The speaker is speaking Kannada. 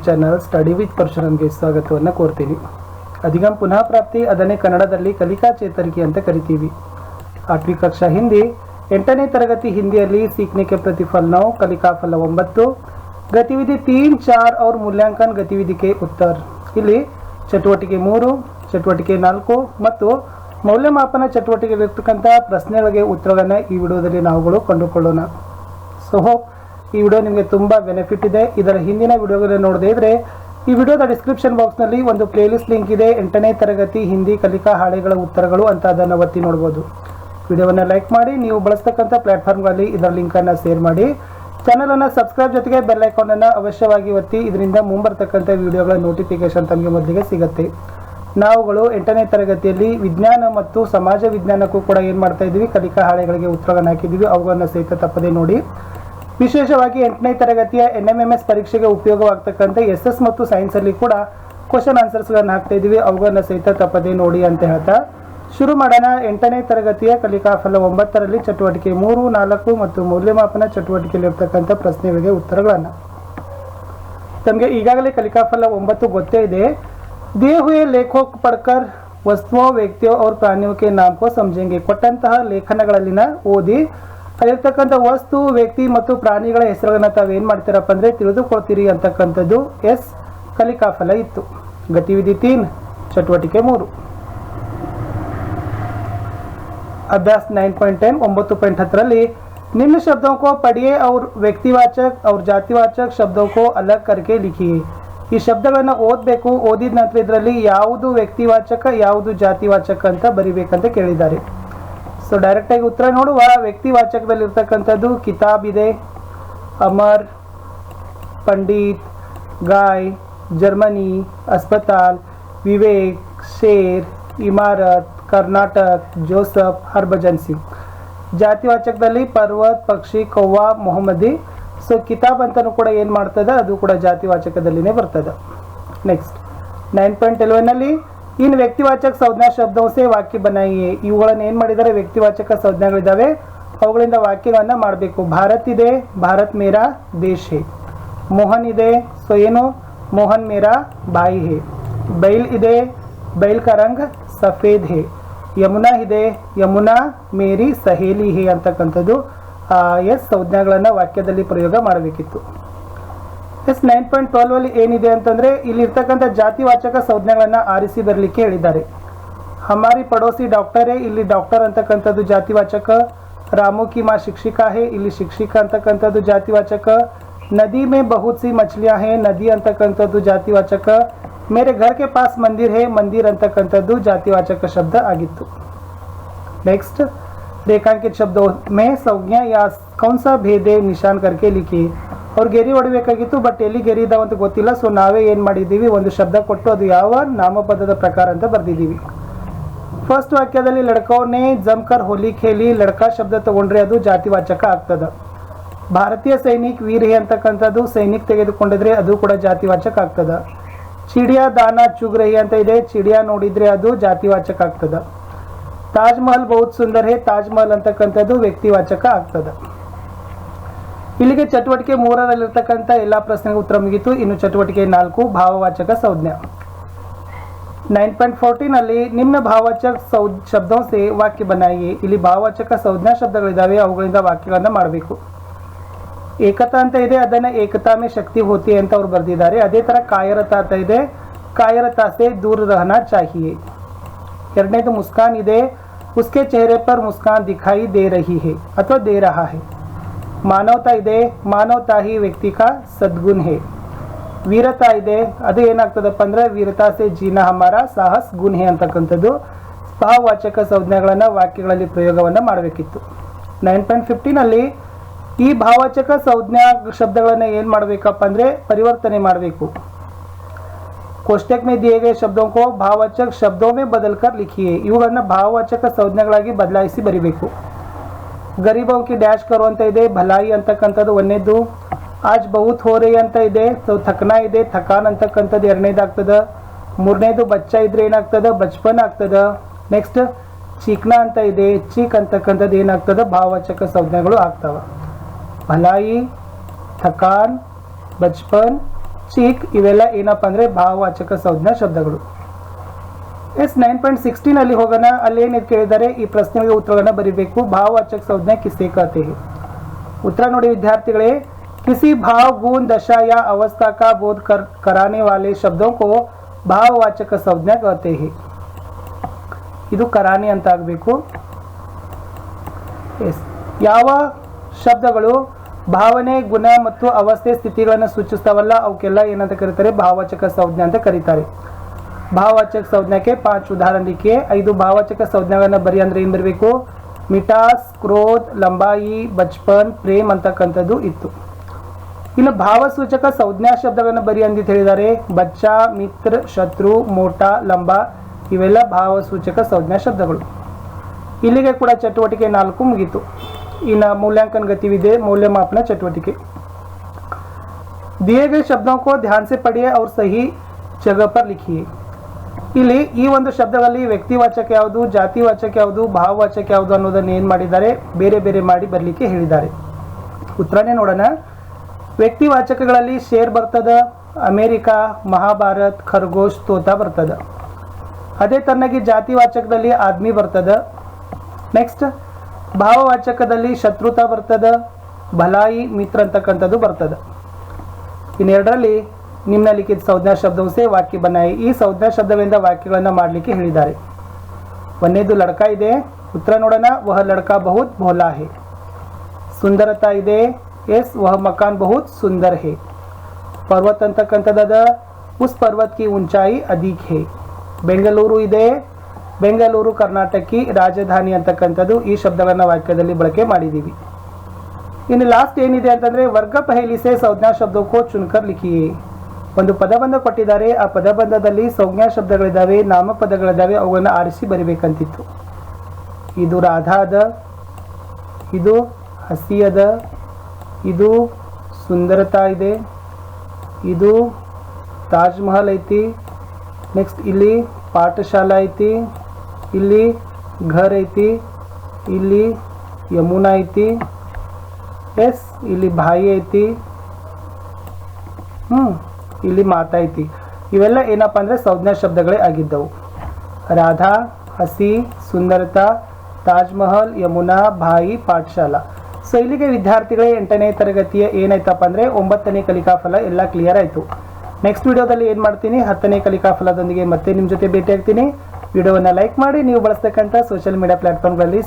ಚಾನಲ್ ಸ್ಟಡಿ ವಿತ್ ಪರಶುರಾಮ್ಗೆ ಸ್ವಾಗತವನ್ನು ಕೋರ್ತೀನಿ. ಅಧಿಗಮ್ ಪುನಃ ಪ್ರಾಪ್ತಿ ಅದನ್ನೇ ಕನ್ನಡದಲ್ಲಿ ಕಲಿಕಾ ಚೇತರಿಕೆ ಅಂತ ಕರಿತೀವಿ. 8वीं कक्षा हिंदी 8ನೇ ತರಗತಿ ಹಿಂದಿಯಲ್ಲಿ सीखने के प्रतिफल 9 कलिका फल 9 गतिविधि 3 4 और मूल्यांकन गतिविधि के उत्तर. ಇಲ್ಲಿ ಚಟುವಟಿಕೆ 3 ಚಟುವಟಿಕೆ 4 ಮತ್ತು ಮೌಲ್ಯಮಾಪನ ಚಟುವಟಿಕೆಗಳಿರ್ತಕ್ಕಂಥ ಪ್ರಶ್ನೆಗಳಿಗೆ ಉತ್ತರಗಳನ್ನು ಈ ವಿಡಿಯೋದಲ್ಲಿ ನಾವುಗಳು ಕಂಡುಕೊಳ್ಳೋಣ. ಸೊ ಹೋಪ್ ಈ ವಿಡಿಯೋ ನಿಮಗೆ ತುಂಬ ಬೆನಿಫಿಟ್ ಇದೆ. ಇದರ ಹಿಂದಿನ ವಿಡಿಯೋಗಳನ್ನು ನೋಡದೇ ಇದ್ರೆ ಈ ವಿಡಿಯೋದ ಡಿಸ್ಕ್ರಿಪ್ಷನ್ ಬಾಕ್ಸ್ನಲ್ಲಿ ಒಂದು ಪ್ಲೇಲಿಸ್ಟ್ ಲಿಂಕ್ ಇದೆ. 8ನೇ ತರಗತಿ ಹಿಂದಿ ಕಲಿಕಾ ಹಾಳೆಗಳ ಉತ್ತರಗಳು ಅಂತ ಅದನ್ನು ಒತ್ತಿ ನೋಡ್ಬೋದು. ವಿಡಿಯೋವನ್ನು ಲೈಕ್ ಮಾಡಿ, ನೀವು ಬಳಸ್ತಕ್ಕಂಥ ಪ್ಲಾಟ್ಫಾರ್ಮ್ಗಳಲ್ಲಿ ಇದರ ಲಿಂಕನ್ನು ಶೇರ್ ಮಾಡಿ, ಚಾನಲನ್ನು ಸಬ್ಸ್ಕ್ರೈಬ್ ಜೊತೆಗೆ ಬೆಲ್ ಐಕಾನನ್ನು ಅವಶ್ಯವಾಗಿ ಒತ್ತಿ. ಇದರಿಂದ ಮುಂಬರ್ತಕ್ಕಂಥ ವಿಡಿಯೋಗಳ ನೋಟಿಫಿಕೇಶನ್ ತಮಗೆ ಮೊದಲಿಗೆ ಸಿಗುತ್ತೆ. ನಾವುಗಳು 8ನೇ ತರಗತಿಯಲ್ಲಿ ವಿಜ್ಞಾನ ಮತ್ತು ಸಮಾಜ ವಿಜ್ಞಾನಕ್ಕೂ ಕೂಡ ಏನು ಮಾಡ್ತಾ ಇದ್ದೀವಿ, ಕಲಿಕಾ ಹಾಳೆಗಳಿಗೆ ಉತ್ತರಗಳನ್ನು ಹಾಕಿದ್ದೀವಿ. ಅವುಗಳನ್ನು ಸಹಿತ ತಪ್ಪದೇ ನೋಡಿ. ವಿಶೇಷವಾಗಿ 8ನೇ ತರಗತಿಯ NMMS ಪರೀಕ್ಷೆಗೆ ಉಪಯೋಗವಾಗ್ತಕ್ಕಂಥ SS ಮತ್ತು ಸೈನ್ಸಲ್ಲಿ ಕೂಡ ಕ್ವಶನ್ ಆನ್ಸರ್ಸ್ಗಳನ್ನು ಹಾಕ್ತಾ ಇದ್ದೀವಿ. ಅವುಗಳನ್ನು ಸಹಿತ ತಪ್ಪದೇ ನೋಡಿ ಅಂತ ಹೇಳ್ತಾ ಶುರು ಮಾಡೋಣ. 8ನೇ ತರಗತಿಯ ಕಲಿಕಾ ಫಲ 9ರಲ್ಲಿ ಚಟುವಟಿಕೆ 3, 4 ಮತ್ತು ಮೌಲ್ಯಮಾಪನ ಚಟುವಟಿಕೆಯಲ್ಲಿರ್ತಕ್ಕಂಥ ಪ್ರಶ್ನೆಗಳಿಗೆ ಉತ್ತರಗಳನ್ನು. ತಮಗೆ ಈಗಾಗಲೇ ಕಲಿಕಾ ಫಲ 9 ಗೊತ್ತೇ ಇದೆ. दिए हुए लेखों को पढ़कर वस्तुओं व्यक्तियों और प्राणियों के नाम को समझेंगे. ಕೊಟ್ಟಂತಹ ಲೇಖನಗಳಲ್ಲಿನ ಓದಿ ಅಲ್ಲಿರ್ತಕ್ಕಂಥ ವಸ್ತು, ವ್ಯಕ್ತಿ ಮತ್ತು ಪ್ರಾಣಿಗಳ ಹೆಸರುಗಳನ್ನ ತಾವೇನು ಮಾಡ್ತೀರಪ್ಪ ಅಂದರೆ ತಿಳಿದುಕೊಳ್ತೀರಿ ಅಂತಕ್ಕಂಥದ್ದು ಎಸ್ ಕಲಿಕಾ ಫಲ ಇತ್ತು. ಗತಿವಿಧಿ 3 ಚಟುವಟಿಕೆ 3 अभ्यास 9.10 9.10 निम्न शब्दों को पढ़िए और व्यक्तिवाचक और जातिवाचक शब्दों को अलग करके लिखिए. ಈ ಶಬ್ದಗಳನ್ನು ಓದಬೇಕು. ಓದಿದ ನಂತರ ಇದರಲ್ಲಿ ಯಾವುದು ವ್ಯಕ್ತಿವಾಚಕ ಯಾವುದು ಜಾತಿವಾಚಕ ಅಂತ ಬರಿಬೇಕಂತ ಕೇಳಿದ್ದಾರೆ. ಸೊ ಡೈರೆಕ್ಟಾಗಿ ಉತ್ತರ ನೋಡುವ. ವ್ಯಕ್ತಿವಾಚಕದಲ್ಲಿರ್ತಕ್ಕಂಥದ್ದು ಕಿತಾಬ್ ಇದೆ, ಅಮರ್, ಪಂಡಿತ್, ಗಾಯ್, ಜರ್ಮನಿ, अस्पताल, विवेक, शेर, इमारत, कर्नाटक, जोसफ, हरभजन सिंह. ಜಾತಿವಾಚಕದಲ್ಲಿ ಪರ್ವತ್, ಪಕ್ಷಿ, ಕೌವಾ, ಮೊಹಮ್ಮದಿ. ಸೊ ಕಿತಾಬ್ ಅಂತಲೂ ಕೂಡ ಏನು ಮಾಡ್ತದೆ, ಅದು ಕೂಡ ಜಾತಿವಾಚಕದಲ್ಲಿನೇ ಬರ್ತದೆ. ನೆಕ್ಸ್ಟ್ 9.11 ಇನ್ನು ವ್ಯಕ್ತಿವಾಚಕ ಸಂಜ್ಞಾ ಶಬ್ದೋಸೆ ವಾಕ್ಯ ಬನಾಯಿಯೇ. ಇವುಗಳನ್ನು ಏನು ಮಾಡಿದ್ದಾರೆ, ವ್ಯಕ್ತಿವಾಚಕ ಸಂಜ್ಞಾಗಳಿದ್ದಾವೆ, ಅವುಗಳಿಂದ ವಾಕ್ಯಗಳನ್ನು ಮಾಡಬೇಕು. ಭಾರತ್ ಇದೆ, ಭಾರತ್ ಮೇರಾ ದೇಶ್ ಹೇ. ಮೋಹನ್ ಇದೆ, ಸೊ ಏನು, ಮೋಹನ್ ಮೇರಾ ಭಾಯಿ ಹೇ. ಬೈಲ್ ಇದೆ, ಬೈಲ್ ಕಾ ರಂಗ್ ಸಫೇದ್ ಹೇ. ಯಮುನಾ ಇದೆ, ಯಮುನಾ ಮೇರಿ ಸಹೇಲಿ ಹೇ ಅಂತಕ್ಕಂಥದ್ದು ಎಸ್ ಸಂಜ್ಞಾಗಳನ್ನು ವಾಕ್ಯದಲ್ಲಿ ಪ್ರಯೋಗ ಮಾಡಬೇಕಿತ್ತು. ಎಸ್ 9.12 ಏನಿದೆ ಅಂತಂದರೆ ಇಲ್ಲಿರ್ತಕ್ಕಂಥ ಜಾತಿವಾಚಕ ಸಂಜ್ಞಾಗಳನ್ನು ಆರಿಸಿ ಬರಲಿಕ್ಕೆ ಹೇಳಿದ್ದಾರೆ. ಹಮಾರಿ ಪಡೋಸಿ ಡಾಕ್ಟರೇ, ಇಲ್ಲಿ ಡಾಕ್ಟರ್ ಅಂತಕ್ಕಂಥದ್ದು ಜಾತಿವಾಚಕ. ರಾಮು ಕಿ ಮಾ ಶಿಕ್ಷಿಕಾ ಹೇ, ಇಲ್ಲಿ ಶಿಕ್ಷಿಕ ಅಂತಕ್ಕಂಥದ್ದು ಜಾತಿವಾಚಕ. ನದಿ ಮೇ ಬಹುತ್ ಸಿ ಮछलियां ಹೇ, ನದಿ ಅಂತಕ್ಕಂಥದ್ದು ಜಾತಿವಾಚಕ. ಮೇರೆ ಘರ್ ಕೆ ಪಾಸ್ ಮಂದಿರ್ ಹೇ, ಮಂದಿರ್ ಅಂತಕ್ಕಂಥದ್ದು ಜಾತಿವಾಚಕ ಶಬ್ದ ಆಗಿತ್ತು. नेक्स्ट रेखांकित शब्दों में संज्ञा या कौन सा भेद है निशान करके लिखिए. और ಗೆರಿ ಹೊಡಬೇಕಾಗಿತ್ತು, ಬಟ್ ಎಲ್ಲಿ ಗೆರಿ ಇದಾವ ಅಂತ ಗೊತ್ತಿಲ್ಲ. ಸೊ ನಾವೇ ಏನು ಮಾಡಿದ್ದೀವಿ, ಒಂದು ಶಬ್ದ ಕೊಟ್ಟು ಅದು ಯಾವ ನಾಮಪದದ ಪ್ರಕಾರ ಅಂತ ಬರೆದಿದ್ದೀವಿ. ಫಸ್ಟ್ ವಾಕ್ಯದಲ್ಲಿ ಲಡ್ಕೋನೆ ಜಮ್ಕರ್ ಹೋಲಿ ಖೇಲಿ, ಲಡ್ಕಾ ಶಬ್ದ ತಗೊಂಡ್ರೆ ಅದು ಜಾತಿವಾಚಕ ಆಗ್ತದೆ. ಭಾರತೀಯ ಸೈನಿಕ್ ವೀರ್ ಹೇ ಅಂತಕ್ಕಂಥದ್ದು ಸೈನಿಕ್ ತೆಗೆದುಕೊಂಡಿದ್ರೆ ಅದು ಕೂಡ ಜಾತಿವಾಚಕ ಆಗ್ತದೆ. ಚಿಡಿಯಾ ದಾನ ಚುಗ್ ರಹಿ ಅಂತ ಇದೆ, ಚಿಡಿಯಾ ನೋಡಿದ್ರೆ ಅದು ಜಾತಿವಾಚಕ ಆಗ್ತದೆ. ತಾಜ್ ಮಹಲ್ ಬಹುತ್ ಸುಂದರ್ ಹೇ, ತಾಜ್ ಮಹಲ್ ಅಂತಕ್ಕಂಥದ್ದು ವ್ಯಕ್ತಿವಾಚಕ ಆಗ್ತದೆ. ಇಲ್ಲಿಗೆ ಚಟುವಟಿಕೆ 3ರಲ್ಲಿರ್ತಕ್ಕಂಥ ಎಲ್ಲ ಪ್ರಶ್ನೆಗೆ ಉತ್ತರ ಮುಗಿತು. ಇನ್ನು ಚಟುವಟಿಕೆ 4 ಭಾವವಾಚಕ ಸಂಜ್ಞಾ. 9.14 ನಿಮ್ನ ಭಾವವಾಚಕ ಶಬ್ದೋं से ವಾಕ್ಯ ಬನಾಯಿಯೇ. ಇಲ್ಲಿ ಭಾವವಾಚಕ ಸಂಜ್ಞಾ ಶಬ್ದಗಳಿದ್ದಾವೆ, ಅವುಗಳಿಂದ ವಾಕ್ಯಗಳನ್ನು ಮಾಡಬೇಕು. ಏಕತಾ ಅಂತ ಇದೆ, ಅದನ್ನು ಏಕತಾ ಮೇ ಶಕ್ತಿ ಹೋತಿ ಅಂತ ಅವ್ರು ಬರೆದಿದ್ದಾರೆ. ಅದೇ ಥರ ಕಾಯರತಾ ಅಂತ ಇದೆ, ಕಾಯರತಾ ಸೆ ದೂರ ರಹನಾ ಚಾಹಿಯೇ. ಎರಡನೇದು ಮುಸ್ಕಾನ್ ಇದೆ, उसके चेहरे पर मुस्कान दिखाई दे रही है अथवा दे रहा है. ಮಾನವತಾ ಇದೆ, ಮಾನವತಾ ಹಿ ವ್ಯಕ್ತಿ ಕಾ ಸದ್ಗುಣ ಹೇ. ವೀರತಾ ಇದೆ, ಅದು ಏನಾಗ್ತದಪ್ಪ ಅಂದರೆ ವೀರತಾ ಸೆ ಜೀನಾ ಹಮಾರ ಸಾಹಸ್ ಗುಣ ಹೇ ಅಂತಕ್ಕಂಥದ್ದು ಭಾವವಾಚಕ ಸಂಜ್ಞಾಗಳನ್ನು ವಾಕ್ಯಗಳಲ್ಲಿ ಪ್ರಯೋಗವನ್ನು ಮಾಡಬೇಕಿತ್ತು. 9.15 ಈ ಭಾವವಾಚಕ ಸಂಜ್ಞಾ ಶಬ್ದಗಳನ್ನು ಏನು ಮಾಡಬೇಕಪ್ಪ ಅಂದರೆ ಪರಿವರ್ತನೆ ಮಾಡಬೇಕು. कोष्टक में दिए गए शब्दों को भाववाचक शब्दों में बदलकर लिखिए. ಇವುಗಳನ್ನು ಭಾವವಾಚಕ ಸಂಜ್ಞೆಗಳಾಗಿ ಬದಲಾಯಿಸಿ ಬರಿಬೇಕು. ಗರೀಬೋ ಕಿ ಡ್ಯಾಶ್ ಕರೋ ಅಂತ ಇದೆ, ಭಲಾಯಿ ಅಂತಕ್ಕಂಥದ್ದು ಒಂದನೇದು. ಆಜ್ ಬಹುತ್ ಹೋ ರಹಿ ಅಂತ ಇದೆ, ಸೊ ಥಕ್ನಾ ಇದೆ, ಥಕಾನ್ ಅಂತಕ್ಕಂಥದ್ದು ಎರಡನೇದಾಗ್ತದೆ. ಮೂರನೇದು ಬಚ್ಚ ಇದ್ರೆ ಏನಾಗ್ತದೆ, ಬಚ್ಪನ್ ಆಗ್ತದೆ. ನೆಕ್ಸ್ಟ್ ಚೀಕ್ನಾ ಅಂತ ಇದೆ, ಚೀಕ್ ಅಂತಕ್ಕಂಥದ್ದು ಏನಾಗ್ತದೆ, ಭಾವವಾಚಕ ಸಂಜ್ಞೆಗಳು ಆಗ್ತವೆ. ಭಲಾಯಿ, ಥಕಾನ್, ಬಚ್ಪನ್, ಚೀಕ್ ಇವೆಲ್ಲ ಏನಪ್ಪ ಅಂದರೆ ಭಾವವಾಚಕ ಸಂಜ್ಞಾ ಶಬ್ದಗಳು. 9.16 ಅಲ್ಲಿ ಹೋಗೋಣ. ಅಲ್ಲಿ ಏನು ಕೇಳಿದ್ದಾರೆ, ಈ ಪ್ರಶ್ನೆಗೆ ಉತ್ತರವನ್ನು ಬರೀಬೇಕು. ಭಾವವಾಚಕ संज्ञा किसे कहते हैं? उत्तर ನೋಡಿ ವಿದ್ಯಾರ್ಥಿಗಳೇ, किसी भाव गुण दशा या अवस्था का बोध कराने वाले शब्दों को ಭಾವವಾಚಕ संज्ञा कहते हैं. ಇದು ಕರಾನಿ ಅಂತ ಆಗಬೇಕು. ಯಾವ ಶಬ್ದಗಳು ಭಾವನೆ, ಗುಣ ಮತ್ತು ಅವಸ್ಥೆ, ಸ್ಥಿತಿಗಳನ್ನು ಸೂಚಿಸ್ತಾವಲ್ಲ ಅವಕ್ಕೆಲ್ಲ ಏನಂತ ಕರೀತಾರೆ, ಭಾವವಾಚಕ ಸಂಜ್ಞಾ ಅಂತ ಕರೀತಾರೆ. ಭಾವವಾಚಕ ಸಂಜ್ಞಾಕ್ಕೆ 5 ಉದಾಹರಣೆ लिखिए. 5 ಭಾವವಾಚಕ ಸಂಜ್ಞಾಗಳನ್ನ ಬರಿ ಅಂದ್ರೆ ಏನು ಬರಬೇಕು, ಮಿಠಾಸ್, ಕ್ರೋಧ್, ಲಂಬಾಯಿ, ಬಚ್ಪನ್, ಪ್ರೇಮ್ ಅಂತಕ್ಕಂಥದ್ದು ಇತ್ತು. ಇನ್ನು ಭಾವಸೂಚಕ ಸಂಜ್ಞಾ ಶಬ್ದಗಳನ್ನ ಬರಿ ಅಂದಿತ್ತು ಹೇಳಿದ್ದಾರೆ. ಬಚ್ಚಾ, ಮಿತ್ರ, ಶತ್ರು, ಮೋಟಾ, ಲಂಬಾ ಇವೆಲ್ಲ ಭಾವಸೂಚಕ ಸಂಜ್ಞಾ ಶಬ್ದಗಳು. ಇಲ್ಲಿಗೆ ಕೂಡ ಚಟುವಟಿಕೆ 4 ಮುಗೀತು. ಇನ್ನು मूल्यांकन गतिविधि मूल्यमापन चटुवटिके. दिए गए शब्दों को ध्यान से पढ़िए और सही जगह पर लिखिए. ಇಲ್ಲಿ ಈ ಒಂದು ಶಬ್ದಗಳಲ್ಲಿ ವ್ಯಕ್ತಿವಾಚಕ ಯಾವುದು, ಜಾತಿವಾಚಕ ಯಾವುದು, ಭಾವವಾಚಕ ಯಾವುದು ಅನ್ನೋದನ್ನು ಏನು ಮಾಡಿದ್ದಾರೆ, ಬೇರೆ ಬೇರೆ ಮಾಡಿ ಬರಲಿಕ್ಕೆ ಹೇಳಿದ್ದಾರೆ. ಉತ್ತರನೇ ನೋಡೋಣ. ವ್ಯಕ್ತಿವಾಚಕಗಳಲ್ಲಿ ಶೇರ್ ಬರ್ತದ, ಅಮೇರಿಕಾ, ಮಹಾಭಾರತ್, ಖರ್ಗೋಶ್, ತೋತಾ ಬರ್ತದ. ಅದೇ ತರನಾಗಿ ಜಾತಿವಾಚಕದಲ್ಲಿ ಆದ್ಮಿ ಬರ್ತದ. ನೆಕ್ಸ್ಟ್ ಭಾವವಾಚಕದಲ್ಲಿ ಶತ್ರುತಾ ಬರ್ತದ, ಭಲಾಯಿ, ಮಿತ್ರ ಅಂತಕ್ಕಂಥದ್ದು ಬರ್ತದ. ಇನ್ನೆರಡರಲ್ಲಿ ನಿಮ್ನಲಿಖಿತ ಸಂಜ್ಞಾ ಶಬ್ದವು ಸೇ ವಾಕ್ಯ ಬನಾಯಿ. ಈ ಸಂಜ್ಞಾ ಶಬ್ದಗಳಿಂದ ವಾಕ್ಯಗಳನ್ನು ಮಾಡಲಿಕ್ಕೆ ಹೇಳಿದ್ದಾರೆ. ಒಂದನೇದು ಲಡ್ಕ ಇದೆ. ಉತ್ತರ ನೋಡೋಣ. ವಹ ಲಡ್ಕಾ ಬಹುತ್ ಭೋಲಾ ಹೇ. ಸುಂದರತಾ ಇದೆ. ಎಸ್ ವಹ ಮಕಾನ್ ಬಹುತ್ ಸುಂದರ್ ಹೇ. ಪರ್ವತ ಅಂತಕ್ಕಂಥದ್ದು ಉಸ್ ಪರ್ವತ್ ಕಿ ಉಂಚಾಯಿ ಅಧಿಕ್ ಹೇ. ಬೆಂಗಳೂರು ಇದೆ. ಬೆಂಗಳೂರು ಕರ್ನಾಟಕಿ ರಾಜಧಾನಿ ಅಂತಕ್ಕಂಥದ್ದು ಈ ಶಬ್ದಗಳನ್ನು ವಾಕ್ಯದಲ್ಲಿ ಬಳಕೆ ಮಾಡಿದ್ದೀವಿ. ಇನ್ನು ಲಾಸ್ಟ್ ಏನಿದೆ ಅಂತಂದರೆ ವರ್ಗ ಪಹಲಿ ಸೇ ಸಂಜ್ಞಾ ಶಬ್ದಕ್ಕೂ ಚುನ್ಕರ್ ಲಿಖಿಯೇ. ಒಂದು ಪದಬಂಧ ಕೊಟ್ಟಿದ್ದಾರೆ. ಆ ಪದಬಂಧದಲ್ಲಿ ಸಂಜ್ಞಾ ಶಬ್ದಗಳಿದ್ದಾವೆ, ನಾಮಪದಗಳಿದ್ದಾವೆ, ಅವುಗಳನ್ನು ಆರಿಸಿ ಬರಿಬೇಕಂತಿತ್ತು. ಇದು ರಾಧಾ ಅದ, ಇದು ಹಸಿ ಅದ, ಇದು ಸುಂದರತಾ ಇದೆ, ಇದು ತಾಜ್ ಮಹಲ್ ಐತಿ, ನೆಕ್ಸ್ಟ್ ಇಲ್ಲಿ ಪಾಠಶಾಲಾ ಐತಿ, ಇಲ್ಲಿ ಘರ್ ಐತಿ, ಇಲ್ಲಿ ಯಮುನಾ ಐತಿ, ಎಸ್ ಇಲ್ಲಿ ಭಾಯಿ ಐತಿ, ಇಲ್ಲಿ ಮಾತಾ ಐತಿ. ಇವೆಲ್ಲ ಏನಪ್ಪ ಅಂದರೆ ಸಂಜ್ಞಾ ಶಬ್ದಗಳೇ ಆಗಿದ್ದವು. ರಾಧಾ, ಹಸಿ, ಸುಂದರತಾ, ತಾಜ್ ಮಹಲ್, ಯಮುನಾ, ಭಾಯಿ, ಪಾಠಶಾಲಾ. ಸೊ ಇಲ್ಲಿಗೆ ವಿದ್ಯಾರ್ಥಿಗಳೇ 8ನೇ ತರಗತಿಯ ಏನಾಯ್ತಪ್ಪ ಅಂದರೆ 9ನೇ ಕಲಿಕಾಫಲ ಎಲ್ಲ ಕ್ಲಿಯರ್ ಆಯಿತು. ನೆಕ್ಸ್ಟ್ ವಿಡಿಯೋದಲ್ಲಿ ಏನು ಮಾಡ್ತೀನಿ, 10ನೇ ಕಲಿಕಾಫಲದೊಂದಿಗೆ ಮತ್ತೆ ನಿಮ್ಮ ಜೊತೆ ಭೇಟಿ ಆಗ್ತೀನಿ. ವಿಡಿಯೋವನ್ನು ಲೈಕ್ ಮಾಡಿ. ನೀವು ಬಳಸ್ತಕ್ಕಂಥ ಸೋಷಿಯಲ್ ಮೀಡಿಯಾ ಪ್ಲಾಟ್ಫಾರ್ಮ್ಗಳಲ್ಲಿ